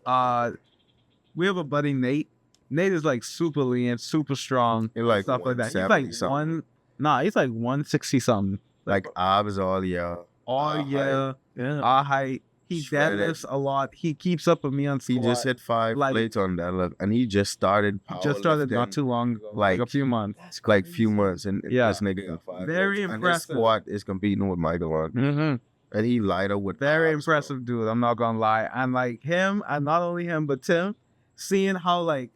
We have a buddy Nate. Nate is like super lean, super strong, He like stuff like that. He's 170 like something. he's like 160 something. Like abs all yeah. Yeah. Yeah. Our height. He Shredded. deadlifts a lot. He keeps up with me on He squat. just hit 5 Like- plates on deadlift, and he just started. Just started not powerlifting, too long ago, like a few months. like few months, and Yeah. this nigga got 5. Very plates. And his impressive. squat is competing with Michael on, Mm-hmm. and he lighter with Very abs, impressive dude. I'm not gonna lie. And like him, and not only him, but Tim, seeing how like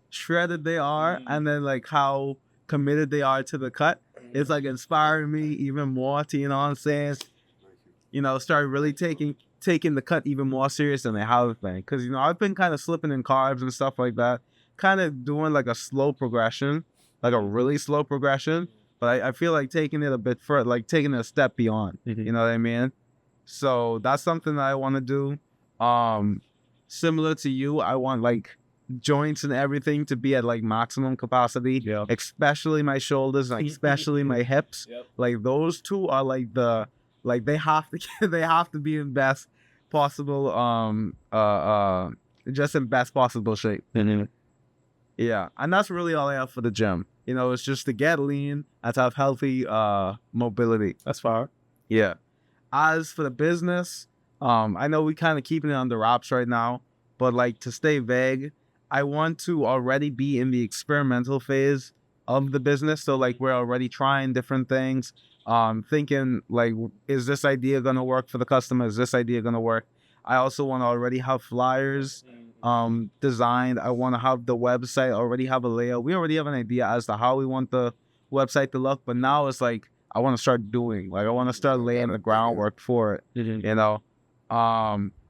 shredded they are, and then like how committed they are to the cut, it's like inspiring me even more to, you know what I'm saying? You know, start really taking the cut even more serious than they have been. Because, you know, I've been kind of slipping in carbs and stuff like that, kind of doing like a slow progression, like a really slow progression. But I feel like taking it a bit further, like taking it a step beyond. You know what I mean? So that's something that I want to do. Similar to you, I want like joints and everything to be at like maximum capacity, Yeah. especially my shoulders, like especially my hips. Like those two are like they have to be in best possible just in best possible shape. Yeah, and that's really all I have for the gym. You know, it's just to get lean and to have healthy mobility. That's far. Yeah. As for the business, I know we kind of keeping it under wraps right now, but like to stay vague, I want to already be in the experimental phase of the business. So like we're already trying different things, thinking like, is this idea gonna work for the customer? Is this idea gonna work? I also want to already have flyers designed. I want to have the website already have a layout. We already have an idea as to how we want the website to look, but now it's like I want to start doing, like I want to start laying the groundwork for it. You know,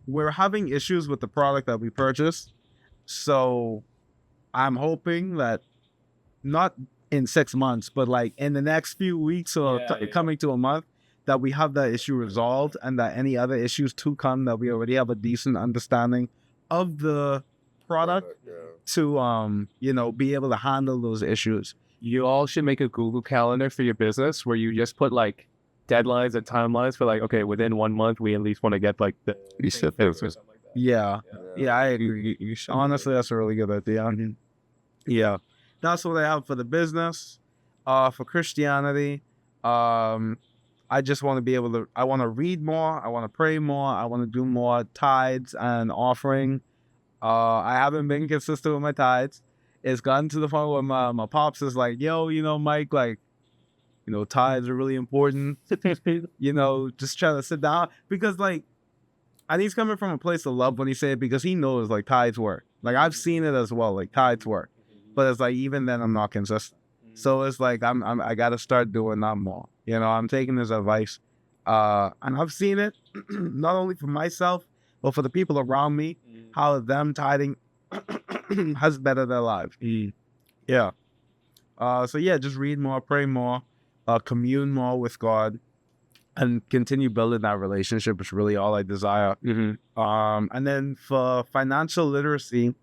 we're having issues with the product that we purchased, so I'm hoping that not in 6 months, but like in the next few weeks or coming to a month, that we have that issue resolved, and that any other issues to come, that we already have a decent understanding of the product to be able to handle those issues. You all should make a Google Calendar for your business where you just put like deadlines and timelines for like, okay, within 1 month, we at least want to get like the. Yeah, I agree. Honestly, that's a really good idea. I mean, yeah, that's what I have for the business. For Christianity, I just want to be able to. I want to read more. I want to pray more. I want to do more tithes and offering. I haven't been consistent with my tithes. It's gotten to the point where my pops is like, yo, Mike, like, tithes are really important. Just try to sit down, because like, and he's coming from a place of love when he said it, because he knows like tithes work. Like, I've seen it as well, like tithes work, but it's like, even then I'm not consistent. So it's like, I got to start doing that more. I'm taking his advice, and I've seen it not only for myself, but for the people around me, how them tithing has bettered their lives. Yeah. So yeah, just read more, pray more, commune more with God, and continue building that relationship is really all I desire. And then for financial literacy,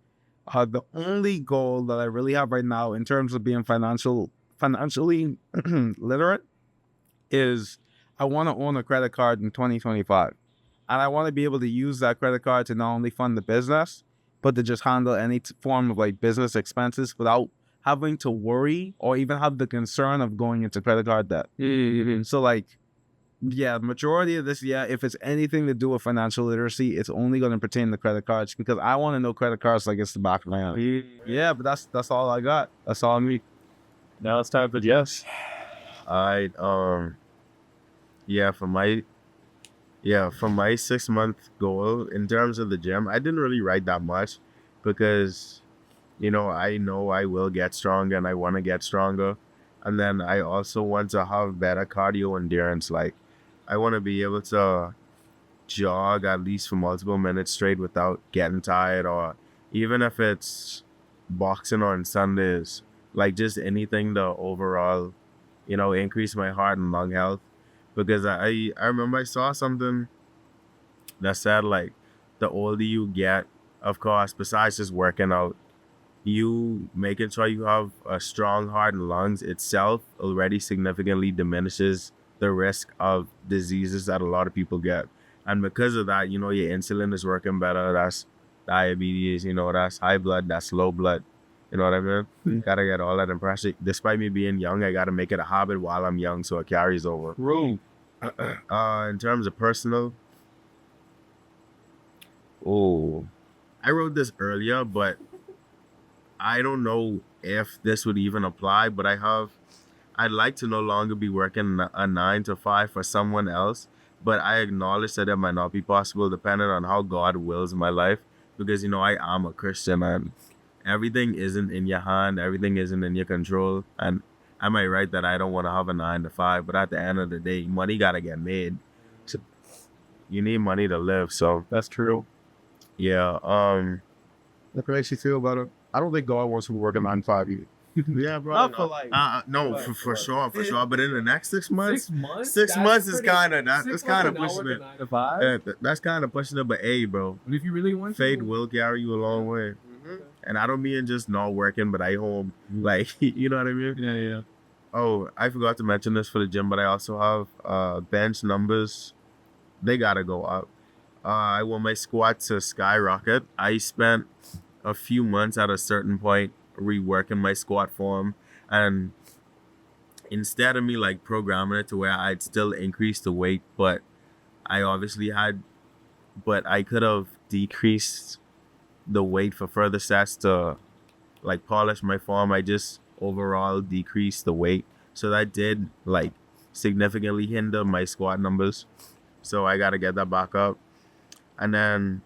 the only goal that I really have right now in terms of being financially literate is I want to own a credit card in 2025. And I want to be able to use that credit card to not only fund the business, but to just handle any form of like business expenses without having to worry or even have the concern of going into credit card debt. So like, yeah, majority of this, if it's anything to do with financial literacy, it's only going to pertain to credit cards, because I want to know credit cards like it's the back of my hand. Yeah, but that's all I got. That's all I need. Now it's time for Jesh. For my 6-month goal in terms of the gym, I didn't really write that much, because I know I will get stronger and I want to get stronger. And then I also want to have better cardio endurance. Like, I want to be able to jog at least for multiple minutes straight without getting tired, or even if it's boxing on Sundays, like just anything to overall, increase my heart and lung health. Because I remember I saw something that said, like, the older you get, of course, besides just working out, you making sure you have a strong heart and lungs itself already significantly diminishes the risk of diseases that a lot of people get. And because of that, your insulin is working better. That's diabetes, that's high blood, that's low blood. You know what I mean? Gotta get all that impression. Despite me being young, I gotta make it a habit while I'm young so it carries over. In terms of personal, I wrote this earlier, but I don't know if this would even apply, but I'd like to no longer be working a 9 to 5 for someone else, but I acknowledge that it might not be possible depending on how God wills my life, because, I am a Christian and everything isn't in your hand, everything isn't in your control. And I might write that I don't want to have a 9 to 5, but at the end of the day, money got to get made. You need money to live, so. That's true. Yeah. What makes you feel about it? I don't think God wants to work a 9 to 5 either. Yeah, bro. Not for like, for sure. But in the next 6 months, 6 months is kind of that's kind of pushing it. That's kind of pushing it. But hey, bro, But if you really want faith will carry you a long way. And I don't mean just not working, but I home. Like, you know what I mean? Yeah. Oh, I forgot to mention this for the gym, but I also have bench numbers. They gotta go up. I want my squat to skyrocket. I spent a few months at a certain point reworking my squat form, and instead of me like programming it to where I'd still increase the weight, but I could have decreased the weight for further sets to like polish my form. I just overall decreased the weight, so that did like significantly hinder my squat numbers, so I gotta get that back up. And then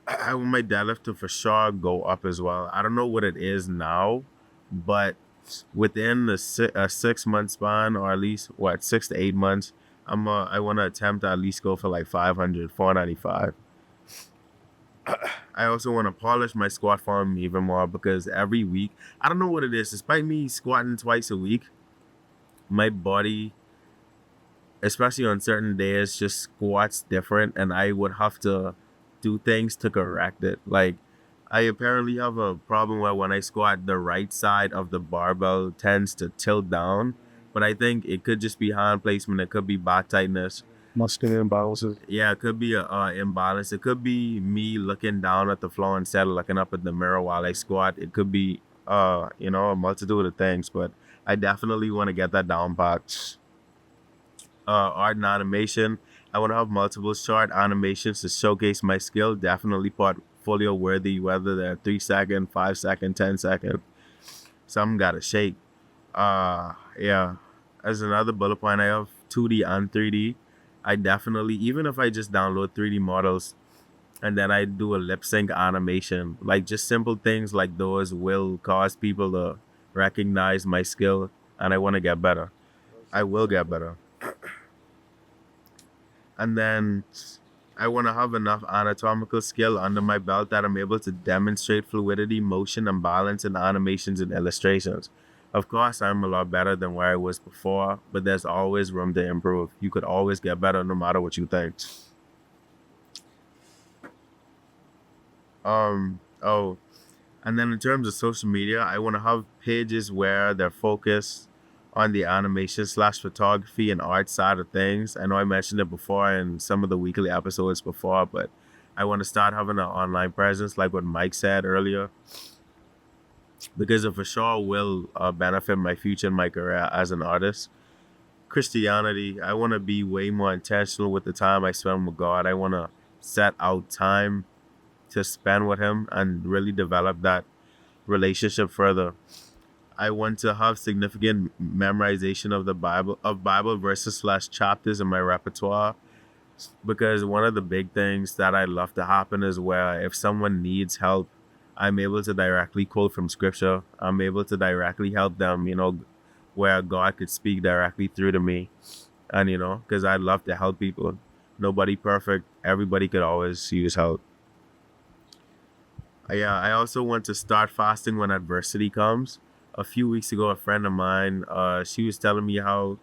I want my deadlift to for sure go up as well. I don't know what it is now, but within a 6 month span, or at least 6 to 8 months, I want to attempt to at least go for like 500, 495. I also want to polish my squat form even more, because every week, I don't know what it is, despite me squatting twice a week, my body especially on certain days, just squats different, and I would have to do things to correct it. Like, I apparently have a problem where when I squat, the right side of the barbell tends to tilt down, but I think it could just be hand placement. It could be back tightness. Muscular imbalances. Yeah, it could be a imbalance. It could be me looking down at the floor instead of looking up at the mirror while I squat. It could be a multitude of things, but I definitely want to get that down pat. Art and animation. I want to have multiple short animations to showcase my skill. Definitely portfolio worthy, whether they're 3 second, 5 second, 10 second. Some gotta shake. Yeah. As another bullet point, I have 2D and 3D. I definitely, even if I just download 3D models and then I do a lip sync animation, like just simple things like those will cause people to recognize my skill, and I want to get better. I will get better. And then I want to have enough anatomical skill under my belt that I'm able to demonstrate fluidity, motion, and balance in animations and illustrations. Of course, I'm a lot better than where I was before, but there's always room to improve. You could always get better no matter what you think. And then in terms of social media, I want to have pages where they're focused on the animation / photography and art side of things. I know I mentioned it before in some of the weekly episodes before, but I want to start having an online presence like what Mike said earlier, because it for sure will benefit my future and my career as an artist. Christianity, I want to be way more intentional with the time I spend with God. I want to set out time to spend with him and really develop that relationship further. I want to have significant memorization of Bible verses / chapters in my repertoire, because one of the big things that I'd love to happen is where if someone needs help, I'm able to directly quote from scripture. I'm able to directly help them, where God could speak directly through to me. And, because I'd love to help people. Nobody perfect. Everybody could always use help. Yeah, I also want to start fasting when adversity comes. A few weeks ago, a friend of mine, she was telling me how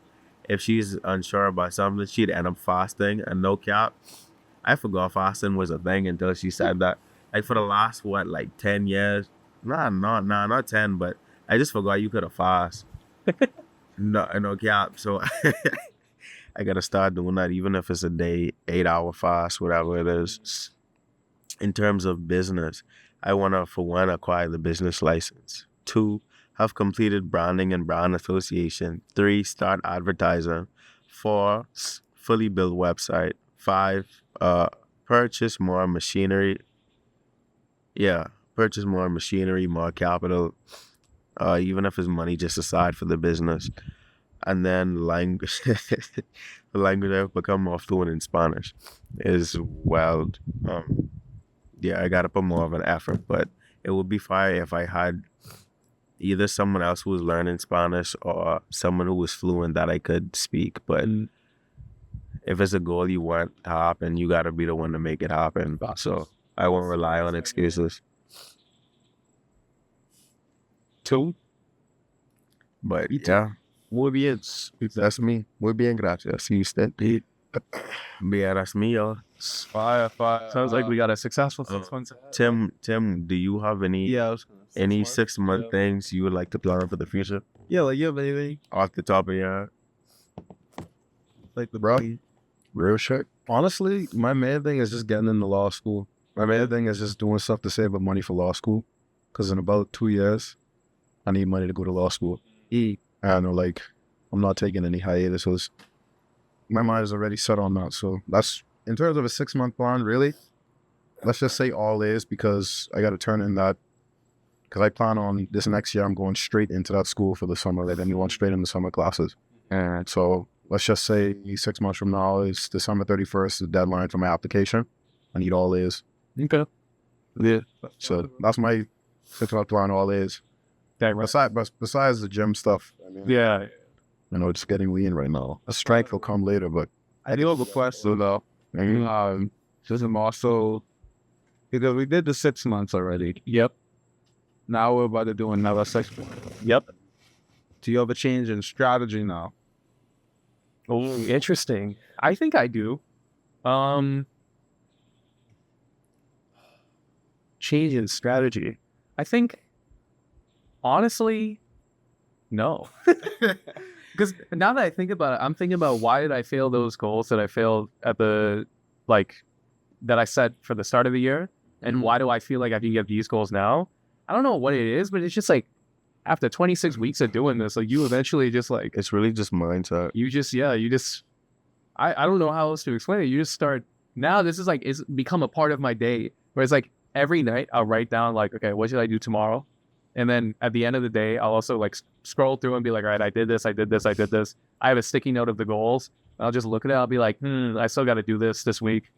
if she's unsure about something, she'd end up fasting. And no cap, I forgot fasting was a thing until she said that. Like for the last, 10 years? Not 10, but I just forgot you could have fast. No cap. So I got to start doing that, even if it's a day, 8-hour fast, whatever it is. In terms of business, I want to, for one, acquire the business license. 2, have completed branding and brand association. 3, start advertising. 4, fully build website. 5, purchase more machinery. Yeah, purchase more machinery, more capital, even if it's money just aside for the business. And then language, the language I've become more fluent in Spanish is wild. Yeah, I gotta put more of an effort, but it would be fine if I had either someone else who was learning Spanish or someone who was fluent that I could speak. But if it's a goal you want to happen, you gotta be the one to make it happen. So I won't rely on excuses. 2. But yeah, Muy bien. That's me. Muy bien, gracias. You said it. yeah, that's me, y'all. Fire. Sounds like we got a successful 6 months. Tim, do you have any 6-month things you would like to plan for the future? Yeah, like you have anything Off the top of your head? like the Bro, real shit. Honestly, my main thing is just getting into law school. My main thing is just doing stuff to save up money for law school. Because in about 2 years, I need money to go to law school. I know, I'm not taking any hiatuses. My mind is already set on that. So that's, in terms of a 6-month plan, really, let's just say all is, because I got to turn in that, because I plan on this next year, I'm going straight into that school for the summer. Like, I'm going straight into summer classes. And so let's just say 6 months from now is December 31st, the deadline for my application. I need all is. Okay. Yeah. So that's my 6-month plan, all is. Besides the gym stuff, I mean, Yeah. it's getting lean right now. A strength will come later, but I do have a question though. Just also, because we did the 6 months already. Yep. Now we're about to do another 6 months. Yep. Do you have a change in strategy now? Oh, interesting. I think I do. Change in strategy. I think, honestly, no. Because now that I think about it, I'm thinking about why did I fail those goals that I failed at the, like, that I set for the start of the year? And why do I feel like I can get these goals now? I don't know what it is, but it's just like, after 26 weeks of doing this, like, you eventually just, like, It's really just mindset. I don't know how else to explain it. You just start, now this is like, it's become a part of my day, where it's like, every night I'll write down, like, okay, what should I do tomorrow? And then at the end of the day, I'll also, like, scroll through and be like, all right, I did this, I did this, I did this. I have a sticky note of the goals. I'll just look at it. I'll be like, I still got to do this week.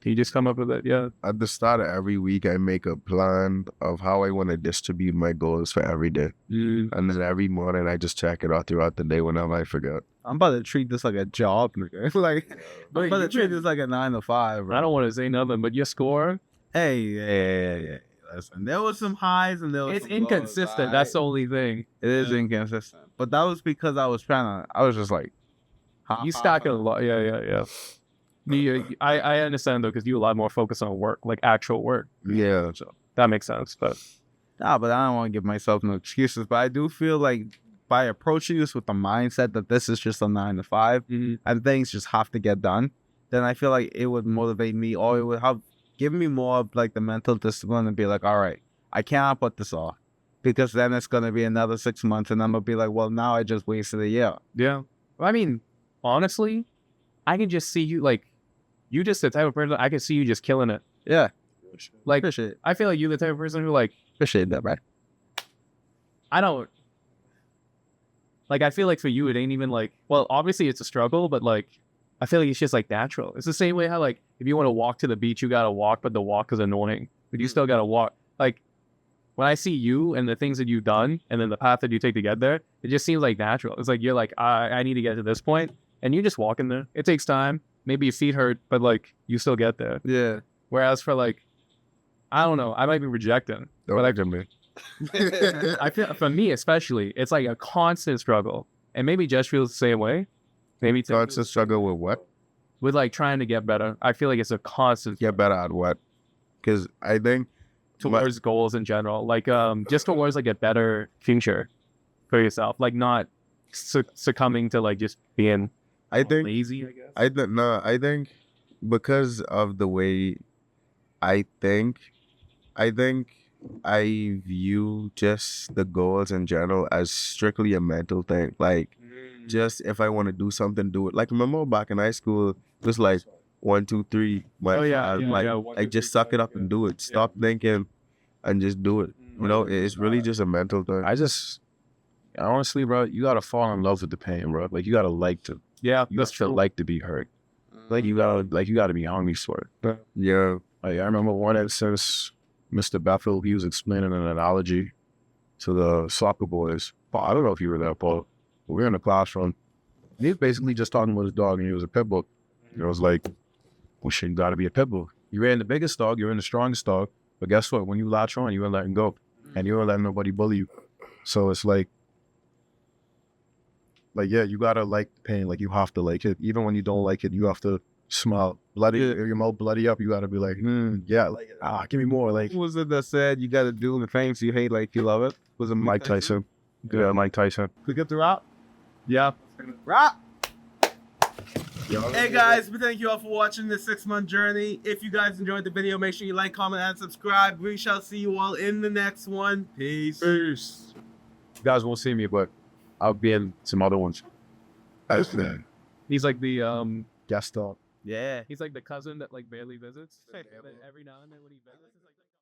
Can you just come up with it? Yeah. At the start of every week, I make a plan of how I want to distribute my goals for every day. And then every morning, I just check it out throughout the day whenever I forget. I'm about to treat this like a job, nigga. Like, I'm about to treat this like a 9 to 5, bro. I don't want to say nothing, but your score, Hey. Listen, there was some highs and there was it's some lows, inconsistent. alright? That's the only thing. It is inconsistent. But that was because I was just like, You stack it a lot. Yeah. I understand, though, because you a lot more focused on work, like actual work. Yeah. So that makes sense. But but I don't want to give myself no excuses. But I do feel like by approaching this with the mindset that this is just a 9 to 5 and things just have to get done, then I feel like it would motivate me, or it would have given me more of like the mental discipline and be like, all right, I cannot put this off, because then it's going to be another 6 months and I'm going to be like, well, now I just wasted a year. yeah, I mean, honestly, I can just see you, like, you just the type of person, I can see you just killing it. Yeah. Like, Appreciate it. I feel like you're the type of person who, like, Appreciate that, right? I don't, like, I feel like for you, it ain't even like, well, obviously it's a struggle, but like, I feel like it's just like natural. It's the same way how, like, if you want to walk to the beach, you got to walk, but the walk is annoying, but you still got to walk. Like, when I see you and the things that you've done and then the path that you take to get there, it just seems like natural. It's like, you're like, I need to get to this point, and you just walk in there. It takes time. Maybe your feet hurt, but like, you still get there. Yeah. Whereas for like, I don't know, I might be rejecting, but like, I feel for me especially, it's like a constant struggle, and maybe Jesh feels the same way. Maybe Constant struggle with what? with like trying to get better. I feel like it's a constant Get better at what? Because I think towards goals in general, like just towards like a better future for yourself, like not succumbing to like just being I think lazy, I guess. I think because of the way I think I view just the goals in general as strictly a mental thing. Like, just if I want to do something, do it. Like, remember back in high school, it was like 1, 2, 3. Oh, yeah, like, yeah, 1, 2, like just 3, suck it up and do it. Stop thinking and just do it. You know, it's really just a mental thing. Honestly, bro, you gotta fall in love with the pain, bro. Like, you gotta like to, Yeah, you that's gotta true. like to be hurt. Like, you gotta be hungry for it. Yeah. Like, I remember one instance, Mr. Bethel, he was explaining an analogy to the soccer boys. Paul, I don't know if you were there, Paul, but we were in the classroom. And he was basically just talking about his dog, and he was a pit bull. And it was like, well, shit, you gotta be a pit bull. You ran the biggest dog, you're in the strongest dog, but guess what? When you latch on, you ain't letting go. And you ain't letting nobody bully you. So it's like, yeah, you gotta like the pain. Like, you have to like it. Even when you don't like it, you have to smile. Bloody, your mouth bloody up, you gotta be like, yeah, like, give me more. Like, Who was it that said you got to do the things you hate like you love it? Was it Mike Tyson. Yeah, Mike Tyson. We get the route? Yeah. Rock! Hey guys, we thank you all for watching this 6-month journey. If you guys enjoyed the video, make sure you like, comment, and subscribe. We shall see you all in the next one. Peace. Peace. You guys won't see me, but I'll be in some other ones. He's like the Guest dog. Yeah. he's like the cousin that like barely visits. But every now and then when he visits, it's like